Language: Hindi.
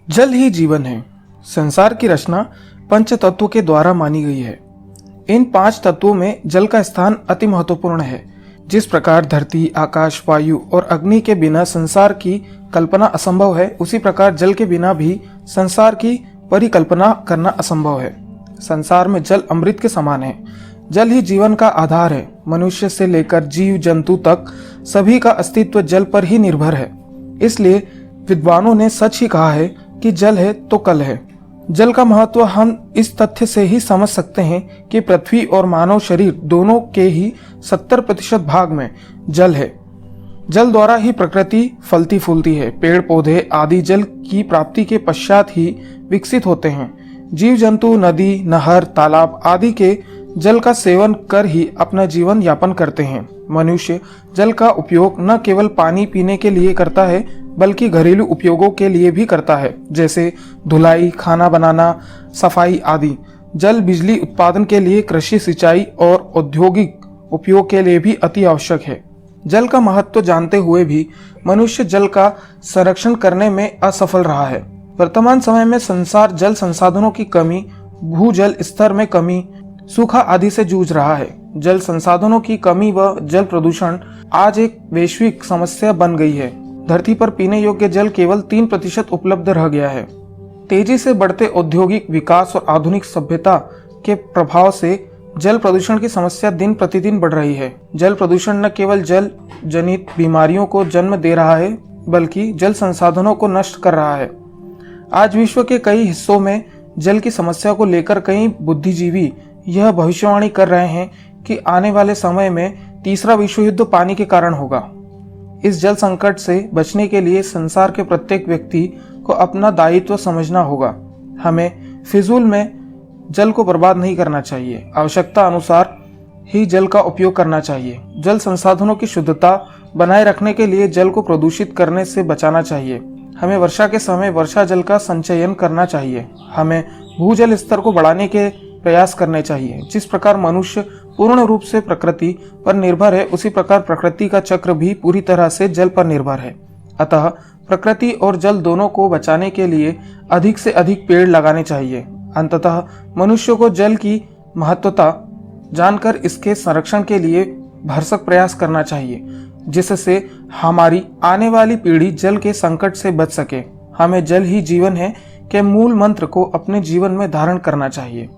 जल ही जीवन है। संसार की रचना पंच तत्वों के द्वारा मानी गई है। इन पांच तत्वों में जल का स्थान अति महत्वपूर्ण है। जिस प्रकार धरती, आकाश, वायु और अग्नि के बिना संसार की कल्पना असंभव है, उसी प्रकार जल के बिना भी संसार की परिकल्पना करना असंभव है। संसार में जल अमृत के समान है। जल ही जीवन का आधार है। मनुष्य से लेकर जीव जंतु तक सभी का अस्तित्व जल पर ही निर्भर है। इसलिए विद्वानों ने सच ही कहा है कि जल है तो कल है। जल का महत्व हम इस तथ्य से ही समझ सकते हैं कि पृथ्वी और मानव शरीर दोनों के ही 70% भाग में जल है। जल द्वारा ही प्रकृति फलती फूलती है। पेड़ पौधे आदि जल की प्राप्ति के पश्चात ही विकसित होते हैं। जीव जंतु नदी, नहर, तालाब आदि के जल का सेवन कर ही अपना जीवन यापन करते हैं। मनुष्य जल का उपयोग न केवल पानी पीने के लिए करता है, बल्कि घरेलू उपयोगों के लिए भी करता है, जैसे धुलाई, खाना बनाना, सफाई आदि। जल बिजली उत्पादन के लिए, कृषि, सिंचाई और औद्योगिक उपयोग के लिए भी अति आवश्यक है। जल का महत्व जानते हुए भी मनुष्य जल का संरक्षण करने में असफल रहा है। वर्तमान समय में संसार जल संसाधनों की कमी, भूजल स्तर में कमी, सूखा आदि से जूझ रहा है। जल संसाधनों की कमी व जल प्रदूषण आज एक वैश्विक समस्या बन गई है। धरती पर पीने योग्य जल केवल 3% उपलब्ध रह गया है। तेजी से बढ़ते औद्योगिक विकास और आधुनिक सभ्यता के प्रभाव से जल प्रदूषण की समस्या दिन प्रतिदिन बढ़ रही है। जल प्रदूषण न केवल जल जनित बीमारियों को जन्म दे रहा है, बल्कि जल संसाधनों को नष्ट कर रहा है। आज विश्व के कई हिस्सों में जल की समस्या को लेकर कई बुद्धिजीवी यह भविष्यवाणी कर रहे हैं कि आने वाले समय में तीसरा विश्व युद्ध पानी के कारण होगा। इस जल संकट से बचने के लिए संसार के प्रत्येक व्यक्ति को अपना दायित्व समझना होगा। हमें फिजूल में जल को बर्बाद नहीं करना चाहिए। आवश्यकता अनुसार ही जल का उपयोग करना चाहिए। जल संसाधनों की शुद्धता बनाए रखने के लिए जल को प्रदूषित करने से बचाना चाहिए। हमें वर्षा के समय वर्षा जल का संचयन करना चाहिए। हमें भूजल स्तर को बढ़ाने के प्रयास करने चाहिए। जिस प्रकार मनुष्य पूर्ण रूप से प्रकृति पर निर्भर है, उसी प्रकार प्रकृति का चक्र भी पूरी तरह से जल पर निर्भर है। अतः प्रकृति और जल दोनों को बचाने के लिए अधिक से अधिक पेड़ लगाने चाहिए। अंततः मनुष्य को जल की महत्वता जानकर इसके संरक्षण के लिए भरसक प्रयास करना चाहिए, जिससे हमारी आने वाली पीढ़ी जल के संकट से बच सके। हमें जल ही जीवन है के मूल मंत्र को अपने जीवन में धारण करना चाहिए।